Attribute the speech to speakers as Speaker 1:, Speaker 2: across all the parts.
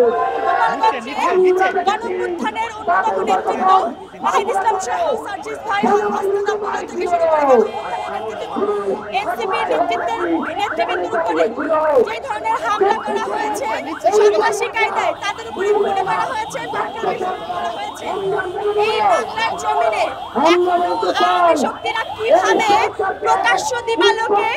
Speaker 1: গোপালগঞ্জে গণঅভ্যুত্থানের অন্যতম নেতৃত্ব নাহিদ ইসলাম সহ সার্জিস ভাই হস্তান্তর থেকে শুরু করে এনসিপির নেতৃবৃন্দের উপরে যে ধরনের হামলা করা হয়েছে, সন্ত্রাসী কায়দায় তাদের উপরে গুলি করা হয়েছে, এই বাংলার জমিনে আওয়ামী শক্তিরা কিভাবে প্রকাশ্য দিবালোকে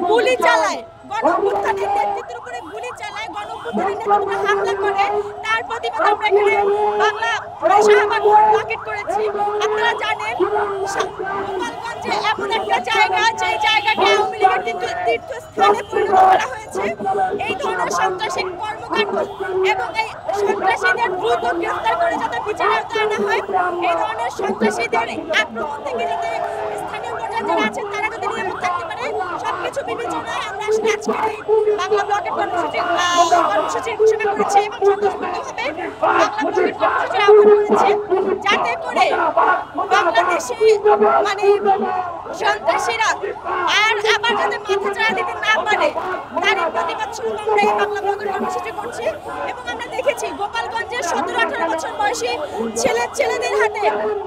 Speaker 1: গুলি চালায়, গণঅভ্যুত্থানের নেতৃত্বের উপরে গুলি চালায়, গণঅভ্যুত্থানের নেতৃত্বের উপরে হামলা করে, তার প্রতিবাদ আমরা এখানে বাংলা শাহবাগ ব্লকেট করেছি। আপনারা জানেন গোপালগঞ্জে এমন একটা জায়গা, যে জায়গাকে আওয়ামী লীগের তীর্থস্থানে পরিণত করা হয়েছে। এই ধরনের সন্ত্রাসী কর্মকাণ্ড এবং এই সন্ত্রাসীদের দ্রুত গ্রেফতার করে যাতে বিচারের আওতায় আনা হয়, এই ধরনের সন্ত্রাসীদের আক্রমণ থেকে যাতে স্থানীয় পর্যায়ে যারা আছেন তারা যাতে নিরাপদ থাকতে পারে, সবকিছু বিবেচনায় আমরা আসলে আজকের এই বাংলা ব্লকের কর্মসূচির ঘোষণা করেছি এবং স্বতঃস্ফূর্তভাবে বাংলা ব্লকের কর্মসূচির আহ্বান করেছি, যাতে করে বাংলাদেশে মানে সন্ত্রাসীরা আর আবার যাতে মাথা চাড়া দিতে না পারে, তারই প্রতিবাদ স্বরূপ আমরা এই বাংলা ব্লকের কর্মসূচি করছি। এবং আমরা দেখেছি গোপালগঞ্জের 17-18 বছর বয়সী ছেলেদের হাতে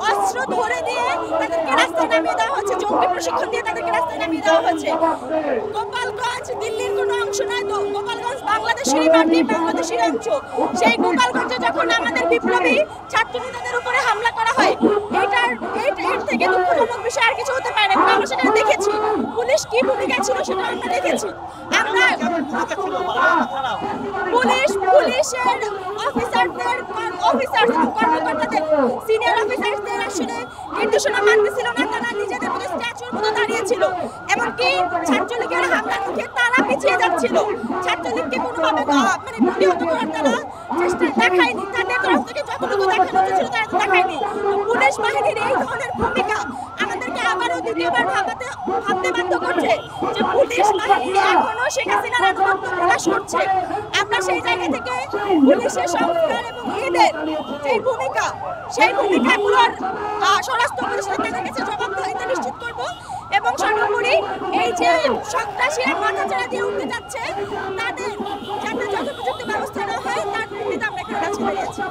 Speaker 1: অস্ত্র ধরে দিয়ে তাদেরকে রাস্তায় নামিয়ে দেওয়া হচ্ছে, জঙ্গি প্রশিক্ষণ দিয়ে তাদেরকে রাস্তায় নামিয়ে দেওয়া হচ্ছে। গোপালগঞ্জ দিল্লির কোনো অংশ নয়, তো গোপালগঞ্জ বাংলাদেশেরই মাটি, বাংলাদেশের অংশ। সেই গোপালগঞ্জে যখন আমাদের বিপ্লবী ছাত্র নেতাদের উপরে হামলা করা হয়, এর থেকে দুঃখজনক বিষয় আর কিছু হতে পারে না। আমরা সেটা দেখেছি, পুলিশ কি ভূমিকা ছিল সেটা আমরা দেখেছি। আমরা পুলিশের কর্মকর্তাদের, সিনিয়র অফিসারদের আসলে নির্দেশনা মানতেছিল না, তারা নিজেদের মতো স্ট্যাচুর মতো দাঁড়িয়েছিল। এমনকি ছাত্রলীগের হামলার মুখে তারা পিছিয়ে যাচ্ছিল, ছাত্রলীগকে কোনোভাবে মানে প্রতিহত করার তারা চেষ্টা দেখায়নি, তাদের তরফ থেকে যতটুকু দেখানো ছিল তারা দেখায়নি। পুলিশ বাহিনীর এই ধরনের ভূমিকা আমাদেরকে আবারও দ্বিতীয়বার ভাবতে বাধ্য করছে যে পুলিশ বাহিনী এখনো শেখ হাসিনার আনুগত্য প্রকাশ করছে। আমরা সেই জায়গা থেকে পুলিশের সংস্কার এবং এদের যে ভূমিকা, সেই ভূমিকাগুলোর স্বরাষ্ট্র উপদেষ্টাদের কাছে জবাবদিহিতা নিশ্চিত করব এবং সর্বোপরি এই যে সন্ত্রাসীরা মাথা চাড়া দিয়ে উঠতে যাচ্ছে, তাদের যাতে যথোপযুক্ত ব্যবস্থা না হয় তার ভিত্তিতে আমরা এখানে কাজ করে যাচ্ছি।